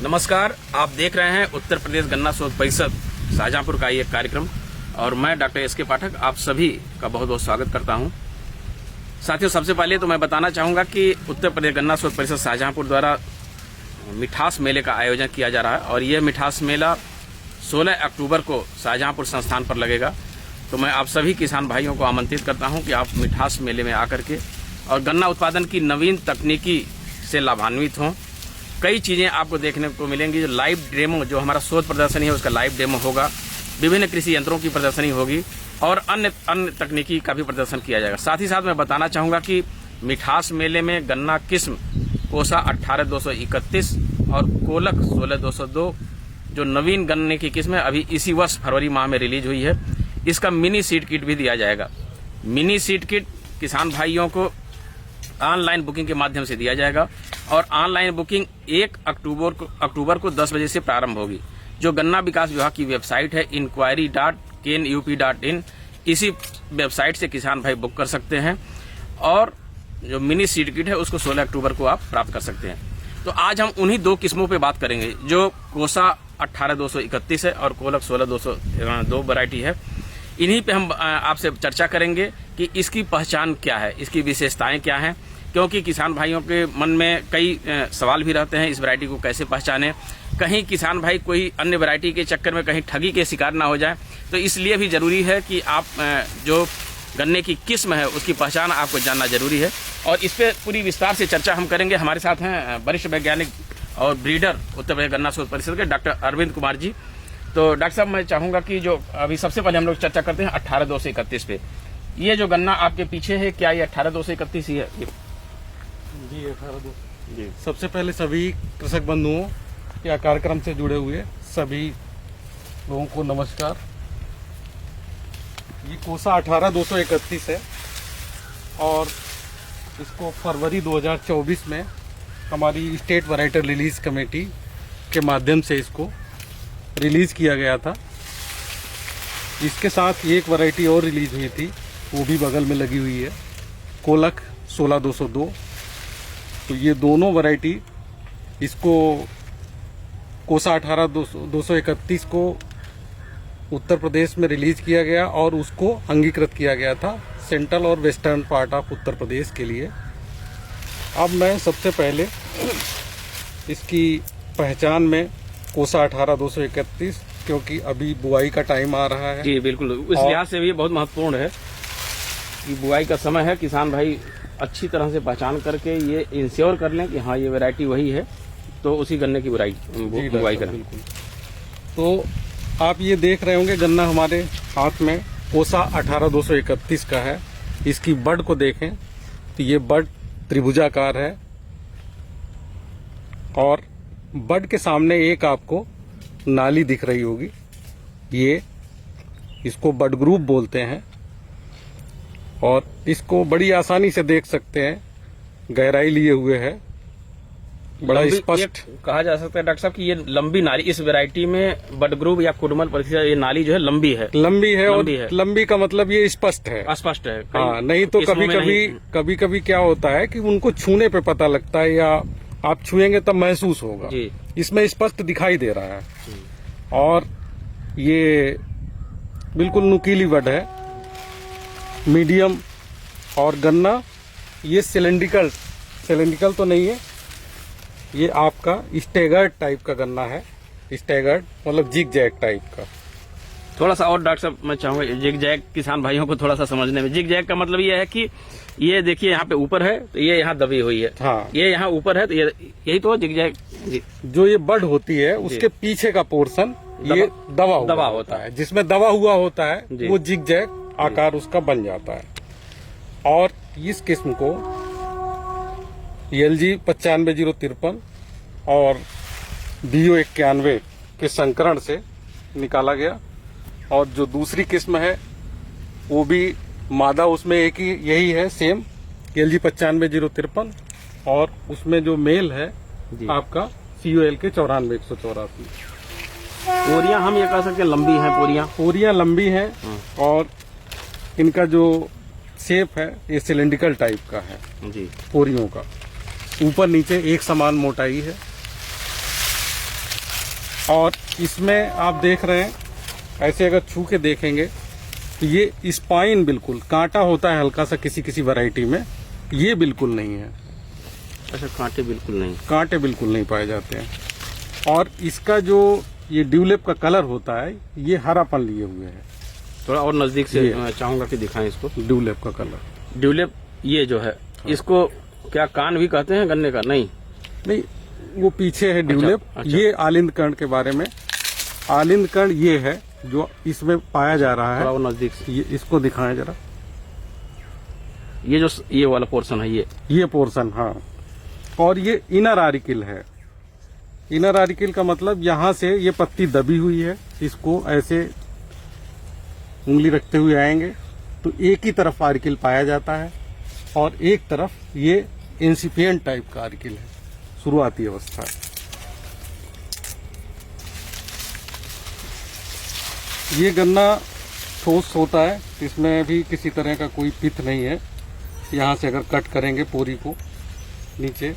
नमस्कार, आप देख रहे हैं उत्तर प्रदेश गन्ना शोध परिषद शाहजहांपुर का ये कार्यक्रम और मैं डॉक्टर एस.के. पाठक आप सभी का बहुत बहुत स्वागत करता हूं। साथियों, सबसे पहले तो मैं बताना चाहूंगा कि उत्तर प्रदेश गन्ना शोध परिषद शाहजहांपुर द्वारा मिठास मेले का आयोजन किया जा रहा है और यह मिठास मेला 16 अक्टूबर को शाहजहांपुर संस्थान पर लगेगा। तो मैं आप सभी किसान भाइयों को आमंत्रित करता हूं कि आप मिठास मेले में आकर के और गन्ना उत्पादन की नवीन तकनीकी से लाभान्वित हों। कई चीजें आपको देखने को मिलेंगी। जो लाइव डेमो, जो हमारा शोध प्रदर्शनी है उसका लाइव डेमो होगा, विभिन्न कृषि यंत्रों की प्रदर्शनी होगी और अन्य तकनीकी का भी प्रदर्शन किया जाएगा। साथ ही साथ मैं बताना चाहूंगा कि मिठास मेले में गन्ना किस्म कोसा 18231 और कोलक 16202 जो नवीन गन्ने की किस्म है, अभी इसी वर्ष फरवरी माह में रिलीज हुई है, इसका मिनी सीड किट भी दिया जाएगा। मिनी सीड किट किसान भाइयों को ऑनलाइन बुकिंग के माध्यम से दिया जाएगा और ऑनलाइन बुकिंग 1 अक्टूबर को 10 बजे से प्रारंभ होगी। जो गन्ना विकास विभाग की वेबसाइट है inquiry.kenup.in, इसी वेबसाइट से किसान भाई बुक कर सकते हैं और जो मिनी सीड किट है उसको 16 अक्टूबर को आप प्राप्त कर सकते हैं। तो आज हम उन्हीं दो किस्मों पे बात करेंगे, जो कोसा 18231 है और कोलक 16202 वैरायटी है। इन्हीं पे हम आपसे चर्चा करेंगे कि इसकी पहचान क्या है, इसकी विशेषताएं क्या हैं, क्योंकि किसान भाइयों के मन में कई सवाल भी रहते हैं इस वैरायटी को कैसे पहचानें। कहीं किसान भाई कोई अन्य वैरायटी के चक्कर में कहीं ठगी के शिकार ना हो जाए, तो इसलिए भी जरूरी है कि आप जो गन्ने की किस्म है उसकी पहचान आपको जानना जरूरी है और इस पर पूरी विस्तार से चर्चा हम करेंगे। हमारे साथ हैं वरिष्ठ वैज्ञानिक और ब्रीडर उत्तर प्रदेश गन्ना शोध परिषद के डॉक्टर अरविंद कुमार जी। तो डॉक्टर साहब, मैं चाहूंगा कि जो अभी सबसे पहले हम लोग चर्चा करते हैं 18231 पे। ये जो गन्ना आपके पीछे है, क्या ये 18231 ही है? जी 182। जी सबसे पहले सभी कृषक बंधुओं या कार्यक्रम से जुड़े हुए सभी लोगों को नमस्कार। ये कोसा 18231 है और इसको फरवरी 2024 में हमारी स्टेट वैरायटी रिलीज कमेटी के माध्यम से इसको रिलीज किया गया था। इसके साथ एक वैरायटी और रिलीज हुई थी, वो भी बगल में लगी हुई है, कोलक 16202। तो ये दोनों वैरायटी, इसको कोसा 18231 को उत्तर प्रदेश में रिलीज किया गया और उसको अंगीकृत किया गया था सेंट्रल और western part of Uttar Pradesh के लिए। अब मैं सबसे पहले इसकी पहचान में कोसा 18231, क्योंकि अभी बुआई का टाइम आ रहा है। जी बिल्कुल, इस लिहाज से भी बहुत महत्वपूर्ण है कि बुआई का समय है। किसान भाई अच्छी तरह से पहचान करके ये इंश्योर कर लें कि हाँ ये वैरायटी वही है, तो उसी गन्ने की बुआई करें। तो आप ये देख रहे होंगे गन्ना हमारे हाथ में कोसा 18231 का है। इसकी बड को देखें तो ये बड त्रिभुजाकार है और बड के सामने एक आपको नाली दिख रही होगी, ये इसको बड ग्रुप बोलते हैं और इसको बड़ी आसानी से देख सकते हैं, गहराई लिए हुए है, बड़ा स्पष्ट कहा जा सकता है डॉक्टर साहब कि ये लंबी नाली, इस वैरायटी में बड ग्रुप या कुडमल परिस्थिति, ये नाली जो है लंबी है और लंबी का मतलब ये स्पष्ट है। हाँ, नहीं तो कभी कभी क्या होता है कि उनको छूने पे पता लगता है या आप छुएंगे तब महसूस होगा। इसमें स्पष्ट दिखाई दे रहा है और ये बिल्कुल नुकीली बड है, मीडियम। और गन्ना ये सिलेंड्रिकल तो नहीं है, ये आपका स्टैगर्ड टाइप का गन्ना है। स्टैगर्ड मतलब जिग जैग टाइप का। थोड़ा सा और डॉक्टर साहब मैं चाहूंगा जिग जैग किसान भाइयों को थोड़ा सा समझने में। जिग जैग का मतलब ये है कि ये देखिए यहाँ पे ऊपर है तो ये यहाँ दबी हुई है। हाँ, ये यहाँ ऊपर है तो ये यही तो जिग जैग। जो ये बड होती है उसके पीछे का पोर्शन ये दबा होता है, जिसमें दबा हुआ होता है वो जिग जैग आकार उसका बन जाता है। और इस किस्म को LG 95053 और BO 91 के संकरण से निकाला गया और जो दूसरी किस्म है वो भी मादा, उसमें एक ही यही है सेम LG 95053 और उसमें जो मेल है आपका COL के 94184। पोरियां हम ये कह सकते हैं लंबी हैं, पोरियां लंबी हैं और इनका जो शेप है ये सिलेंड्रिकल टाइप का है जी, पोरियों का ऊपर नीचे एक समान मोटाई है। और इसमें आप देख रहे हैं, ऐसे अगर छू के देखेंगे तो ये स्पाइन बिल्कुल कांटा होता है हल्का सा किसी किसी वैरायटी में, ये बिल्कुल नहीं है। अच्छा, कांटे बिल्कुल नहीं, कांटे बिल्कुल नहीं पाए जाते हैं। और इसका जो ये ड्यूलिप का कलर होता है ये हरापन लिए हुए है। थोड़ा और नजदीक से चाहूंगा कि दिखाएं इसको। ड्यूलिप का कलर, ड्यूलिप ये जो है, इसको क्या कान भी कहते हैं गन्ने का? नहीं, वो पीछे है ड्यूलिप। अच्छा। ये आलिंद कर्ण के बारे में, आलिंद कर्ण ये है जो इसमें पाया जा रहा थोड़ा है। और नजदीक से ये इसको दिखाएं जरा, ये वाला पोर्शन है, ये पोर्शन, हाँ। और ये इनर आरिकिल है। इनर आरिकिल का मतलब यहाँ से ये पत्ती दबी हुई है, इसको ऐसे उंगली रखते हुए आएंगे तो एक ही तरफ आरिकिल पाया जाता है और एक तरफ ये इंसिपिएंट टाइप का आरिकिल है, शुरुआती अवस्था। ये गन्ना ठोस होता है, इसमें भी किसी तरह का कोई पिथ नहीं है। यहाँ से अगर कट करेंगे पोरी को नीचे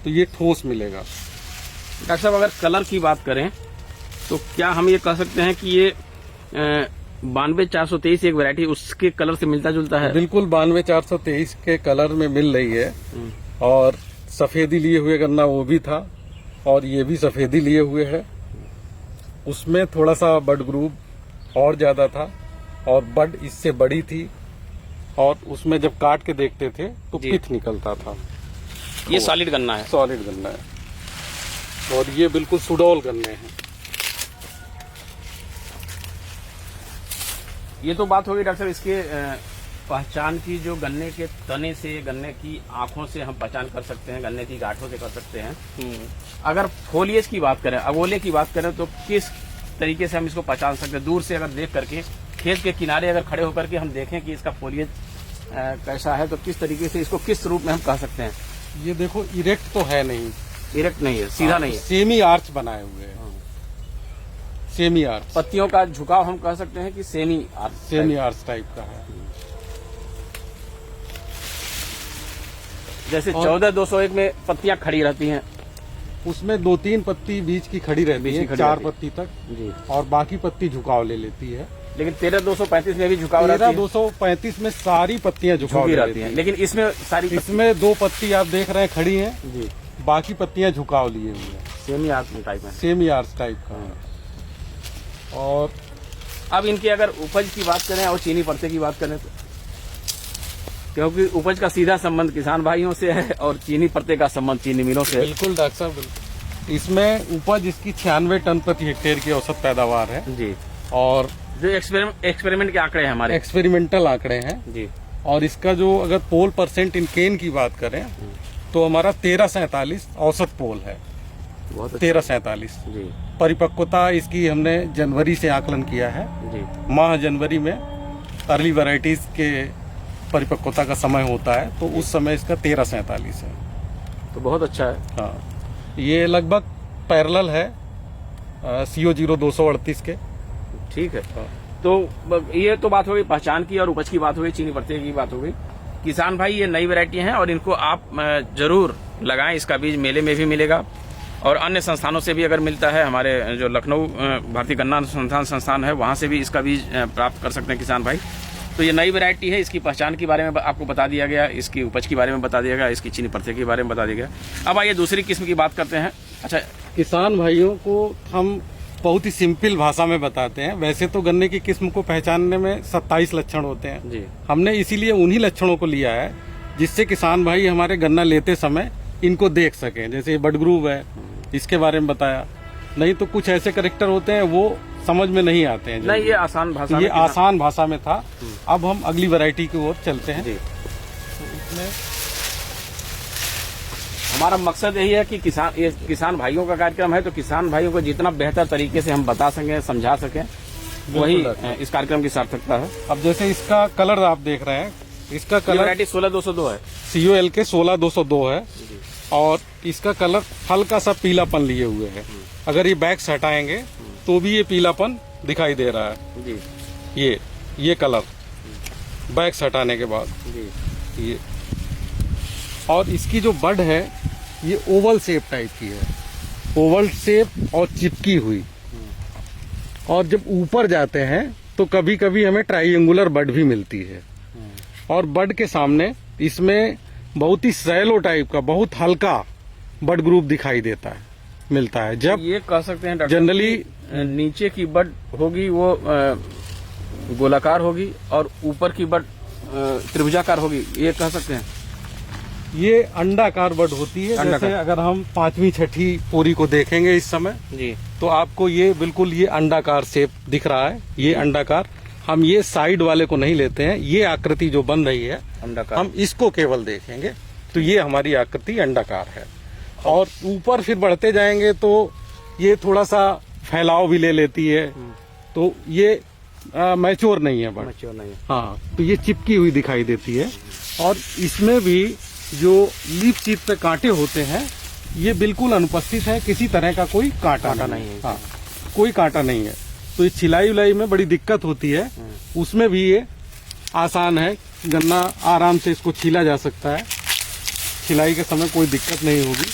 तो ये ठोस मिलेगा। डॉक्टर साहब, अगर कलर की बात करें तो क्या हम ये कह सकते हैं कि ये 92-423 एक वैरायटी उसके कलर से मिलता जुलता है? बिल्कुल 92-423 के कलर में मिल रही है। और सफेदी लिए हुए गन्ना वो भी था और ये भी सफेदी लिए हुए है। उसमें थोड़ा सा बड ग्रूव और ज्यादा था और बड इससे बड़ी थी और उसमें जब काट के देखते थे तो पिथ निकलता था। ये सॉलिड गन्ना है? सॉलिड गन्ना है। और ये बिल्कुल सुडौल गन्ने हैं। ये तो बात होगी डॉक्टर साहब इसके पहचान की, जो गन्ने के तने से, गन्ने की आंखों से हम पहचान कर सकते हैं, गन्ने की गांठों से कर सकते हैं। अगर फोलियज की बात करें, अगोले की बात करें, तो किस तरीके से हम इसको पहचान सकते हैं? दूर से अगर देख करके, खेत के किनारे अगर खड़े होकर के हम देखें कि इसका फोलियज कैसा है, तो किस तरीके से इसको किस रूप में हम कह सकते हैं? ये देखो, इरेक्ट तो है नहीं, इरेक्ट नहीं है, सीधा नहीं है, सेमी आर्च बनाए हुए हैं। सेमी आर्च, पत्तियों का झुकाव हम कह सकते हैं कि सेमी आर्च टाइप का है। जैसे 14-201 में पत्तियां खड़ी रहती हैं, उसमें 2-3 पत्ती बीच की खड़ी रहती है, 4 पत्ती तक जी, और बाकी पत्ती झुकाव ले लेती है। लेकिन 13-235 में भी झुकाव रहती है। 13-235 में सारी पत्तियां झुकाव रहती हैं, लेकिन इसमें सारी इसमें 2 पत्ती आप देख रहे हैं खड़ी हैं जी, बाकी पत्तियां झुकाव लिए हुई हैं। सेमी आर्च टाइप है, सेमी आर्च टाइप का है। और अब इनकी अगर उपज की बात करें और चीनी पत्ते की बात करें तो, क्योंकि उपज का सीधा संबंध किसान भाइयों से है और चीनी पत्ते का संबंध चीनी मिलों से है। बिल्कुल डॉक्टर साहब, बिल्कुल। इसमें उपज इसकी 96 टन प्रति हेक्टेयर की औसत पैदावार है जी। और जो एक्सपेरिमेंट के आंकड़े हैं हमारे, एक्सपेरिमेंटल आंकड़े हैं जी। और इसका जो अगर पोल परसेंट इन केन की बात करें तो हमारा 1347 औसत पोल है। बहुत 1347 जी। परिपक्वता इसकी हमने जनवरी से आकलन किया है जी। माह जनवरी में अर्ली वैरायटीज के परिपक्वता का समय होता है, तो उस समय इसका 1347 है। तो बहुत अच्छा है। हाँ, ये लगभग पैरेलल है CO0 238 के। ठीक है। तो ये तो बात हो गई पहचान की और उपज की बात हो गई, चीनी पत्ते की बात हो गई। किसान भाई, ये नई वैरायटी हैं और इनको आप जरूर लगाएं। इसका बीज मेले में भी मिलेगा और अन्य संस्थानों से भी अगर मिलता है, हमारे जो लखनऊ भारतीय गन्ना अनुसंधान संस्थान है वहाँ से भी इसका बीज प्राप्त कर सकते हैं किसान भाई। तो ये नई वैरायटी है, इसकी पहचान के बारे में आपको बता दिया गया, इसकी उपज के बारे में बता दिया गया, इसकी चीनी पत्ते के बारे में बता दिया गया। अब आइए दूसरी किस्म की बात करते हैं। अच्छा, किसान भाइयों को हम बहुत ही सिंपल भाषा में बताते हैं। वैसे तो गन्ने की किस्म को पहचानने में 27 लक्षण होते हैं जी। हमने इसीलिए उन्हीं लक्षणों को लिया है जिससे किसान भाई हमारे गन्ना लेते समय इनको देख सकें। जैसे ये बड ग्रूव है, इसके बारे में बताया। नहीं तो कुछ ऐसे करेक्टर होते हैं वो समझ में नहीं आते हैं। नहीं, ये आसान भाषा ये आसान भाषा में था। अब हम अगली वैरायटी की ओर चलते हैं जी। तो इसमें हमारा मकसद यही है कि किसान भाइयों का कार्यक्रम है, तो किसान भाइयों को जितना बेहतर तरीके से हम बता सकें, समझा सकें, वही इस कार्यक्रम की सार्थकता है। अब जैसे इसका कलर आप देख रहे हैं, इसका कलर वैरायटी 16202 है, COL के 16202 है और इसका कलर हल्का सा पीलापन लिए हुए है। अगर ये बैक्स हटाएंगे तो भी ये पीलापन दिखाई दे रहा है जी। ये कलर बैक्स हटाने के बाद जी। ये, और इसकी जो बड है ये ओवल शेप टाइप की है। ओवल शेप और चिपकी हुई। और जब ऊपर जाते हैं तो कभी कभी हमें ट्राइंगुलर बड भी मिलती है। और बड के सामने इसमें बहुत ही सैलो टाइप का बहुत हल्का बड ग्रुप दिखाई देता है, मिलता है। जब ये कह सकते हैं डॉक्टर जनरली कि नीचे की बड होगी वो गोलाकार होगी और ऊपर की बड त्रिभुजाकार होगी, ये कह सकते हैं। ये अंडाकार बड होती है। अंडाकार। जैसे अगर हम 5वीं 6ठी पोरी को देखेंगे इस समय जी, तो आपको ये बिल्कुल ये अंडाकार शेप दिख रहा है। ये अंडाकार, हम ये साइड वाले को नहीं लेते हैं। ये आकृति जो बन रही है अंडाकार। हम इसको केवल देखेंगे तो ये हमारी आकृति अंडाकार है। और ऊपर फिर बढ़ते जाएंगे तो ये थोड़ा सा फैलाव भी ले लेती है, तो ये मैच्योर नहीं है बड। मैच्योर नहीं है। हाँ, तो ये चिपकी हुई दिखाई देती है। और इसमें भी जो लीफ चिप पे कांटे होते हैं ये बिल्कुल अनुपस्थित है, किसी तरह का कोई कांटा नहीं है। हाँ, कोई कांटा नहीं है। तो इस छिलाई उलाई में बड़ी दिक्कत होती है, उसमें भी ये आसान है। गन्ना आराम से इसको छीला जा सकता है, छिलाई के समय कोई दिक्कत नहीं होगी।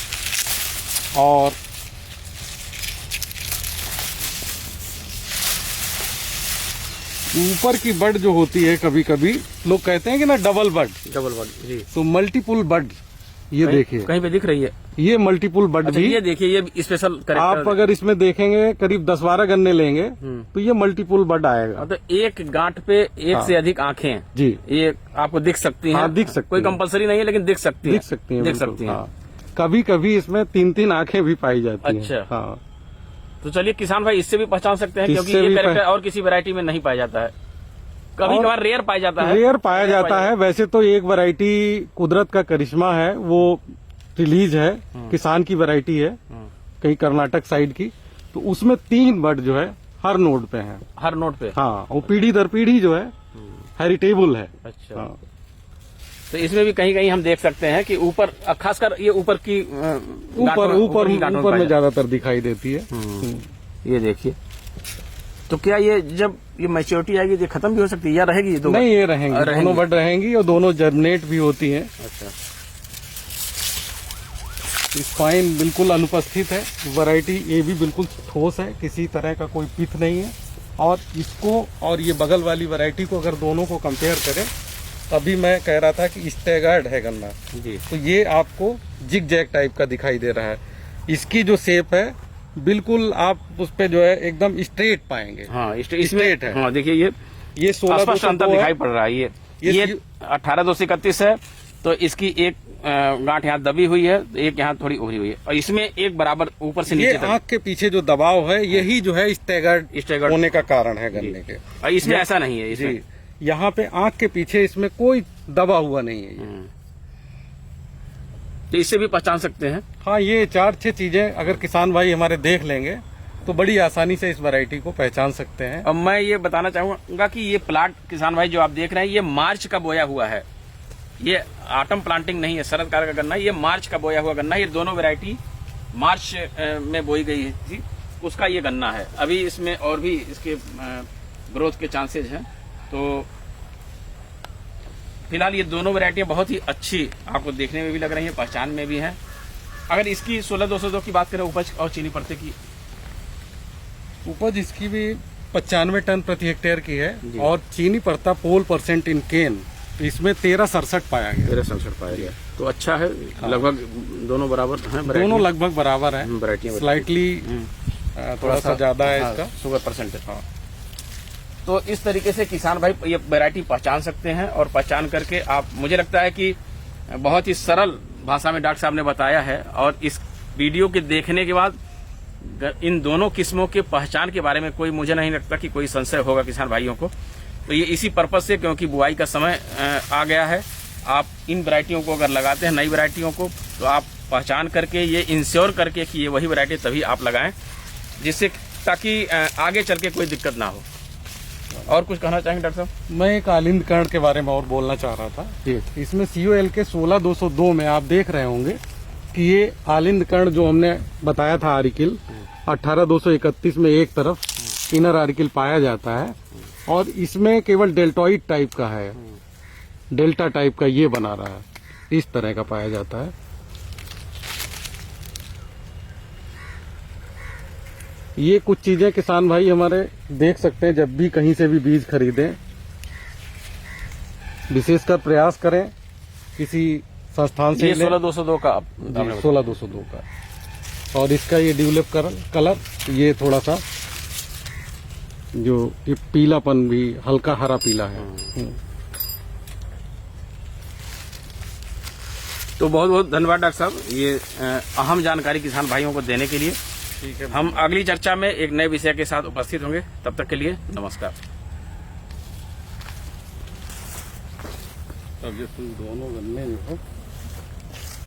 और ऊपर की बड जो होती है, कभी कभी लोग कहते हैं कि ना डबल बड, जी। तो मल्टीपुल बड ये देखिए कहीं पे दिख रही है। ये मल्टीपुल बड अच्छा, भी ये देखिए, ये स्पेशल आप अगर इसमें देखेंगे करीब 10-12 गन्ने लेंगे तो ये मल्टीपुल बड आएगा। तो एक गांठ पे एक से अधिक आंखें हैं। जी, ये आपको दिख सकती हैं। हाँ, दिख सकती कोई हैं। कंपलसरी नहीं है, लेकिन दिख सकती है। दिख सकती हैं, दिख बिल्कुल। सकती हैं। हाँ। कभी कभी इसमें 3-3 आंखें भी पाई जाती हैं। अच्छा। हाँ, तो चलिए किसान भाई, इससे भी पहचान सकते हैं, क्योंकि इससे ये भी कैरेक्टर और किसी वैरायटी में नहीं पाया जाता है। कभी और कभार रेयर पाया जाता है। रेयर पाया जाता है। वैसे तो एक वैरायटी कुदरत का करिश्मा है, वो रिलीज है, किसान की वैरायटी है कहीं कर्नाटक साइड की। तो उसमें 3 बड जो है हर नोड पे है। हर नोट पे। हाँ, वो पीढ़ी दर पीढ़ी जो है हेरिटेबल है। अच्छा। हाँ। तो इसमें भी कहीं कहीं हम देख सकते हैं कि ऊपर, खासकर ये ऊपर की ऊपर में ज्यादातर दिखाई देती है। ये देखिए। तो क्या ये जब ये मैच्योरिटी आएगी ये खत्म भी हो सकती है या रहेगी ये दो? नहीं, ये रहेंगी, दोनों बड रहेंगी और दोनों जर्मिनेट भी होती हैं। अच्छा। स्पाइन बिल्कुल अनुपस्थित है। वैरायटी ये भी बिल्कुल ठोस है, किसी तरह का कोई पिथ नहीं है। और इसको और ये बगल वाली वैरायटी को अगर दोनों को कंपेयर करें, तभी मैं कह रहा था कि स्टैगर्ड है गन्ना जी। तो ये आपको जिग जैग टाइप का दिखाई दे रहा है। इसकी जो शेप है बिल्कुल आप उस पे जो है एकदम स्ट्रेट पाएंगे। हाँ, स्ट्रेट है। हाँ, देखिए ये 16 अंतर दिखाई पड़ रहा है। ये 18-231 है। तो इसकी एक गांठ यहाँ दबी हुई है, एक यहाँ थोड़ी उभरी हुई है, और इसमें एक बराबर ऊपर से नीचे ये आंख के पीछे जो दबाव है यही जो है स्टैगर्ड होने का कारण है गन्ने के। और इसमें ऐसा नहीं है। इसमें यहाँ पे आंख के पीछे इसमें कोई दबा हुआ नहीं है ये। तो इससे भी पहचान सकते हैं। हाँ, ये 4-6 चीजें अगर किसान भाई हमारे देख लेंगे तो बड़ी आसानी से इस वैरायटी को पहचान सकते हैं। अब मैं ये बताना चाहूंगा कि ये प्लाट किसान भाई जो आप देख रहे हैं, ये मार्च का बोया हुआ है। ये ऑटम प्लांटिंग नहीं है, शरद काल का गन्ना, ये मार्च का बोया हुआ गन्ना। ये दोनों वैरायटी मार्च में बोई गई थी, उसका ये गन्ना है। अभी इसमें और भी इसके ग्रोथ के चांसेस हैं। तो फिलहाल ये दोनों वैरायटियां बहुत ही अच्छी आपको देखने में भी लग रही हैं, पहचान में भी हैं। अगर इसकी 16-202 की बात करें उपज और चीनी पड़ते की, उपज इसकी भी 95 टन प्रति हेक्टेयर की है। और चीनी पड़ता पोल % इन केन, तो इसमें 1367 पाया गया। 1367 पाया गया, तो अच्छा है। लगभग दोनों बराबर हैं, दोनों लगभग बराबर है। वैरायटियां स्लाइटली थोड़ा सा ज्यादा है इसका शुगर परसेंटेज। हाँ, तो इस तरीके से किसान भाई ये वैरायटी पहचान सकते हैं। और पहचान करके आप, मुझे लगता है कि बहुत ही सरल भाषा में डॉक्टर साहब ने बताया है। और इस वीडियो के देखने के बाद इन दोनों किस्मों के पहचान के बारे में कोई, मुझे नहीं लगता कि कोई संशय होगा किसान भाइयों को। तो ये इसी पर्पज से, क्योंकि बुआई का समय आ गया है, आप इन वैरायटियों को अगर लगाते हैं, नई वैरायटियों को, तो आप पहचान करके ये इंश्योर करके कि ये वही वैरायटी तभी आप लगाएं, जिससे ताकि आगे चल के कोई दिक्कत ना हो। और कुछ कहना चाहेंगे डॉक्टर साहब? मैं एक आलिंद कर्ण के बारे में और बोलना चाह रहा था जी। इसमें COL के 16-202 में आप देख रहे होंगे कि ये आलिंद कर्ण जो हमने बताया था आर्टिकल 18-231 में एक तरफ इनर आर्टिकल पाया जाता है। और इसमें केवल डेल्टोइड टाइप का है, डेल्टा टाइप का ये बना रहा है, इस तरह का पाया जाता है। ये कुछ चीजें किसान भाई हमारे देख सकते हैं, जब भी कहीं से भी बीज खरीदें विशेषकर प्रयास करें किसी संस्थान से ये लें। 16202 का जी, 16202 का। और इसका ये ड्यूलिप कलर ये थोड़ा सा जो ये पीलापन भी हल्का हरा पीला है। तो बहुत बहुत धन्यवाद डॉक्टर साहब, ये अहम जानकारी किसान भाइयों को देने के लिए। ठीक है। हम अगली चर्चा में एक नए विषय के साथ उपस्थित होंगे, तब तक के लिए नमस्कार। अब ये दोनों गन्ने जो है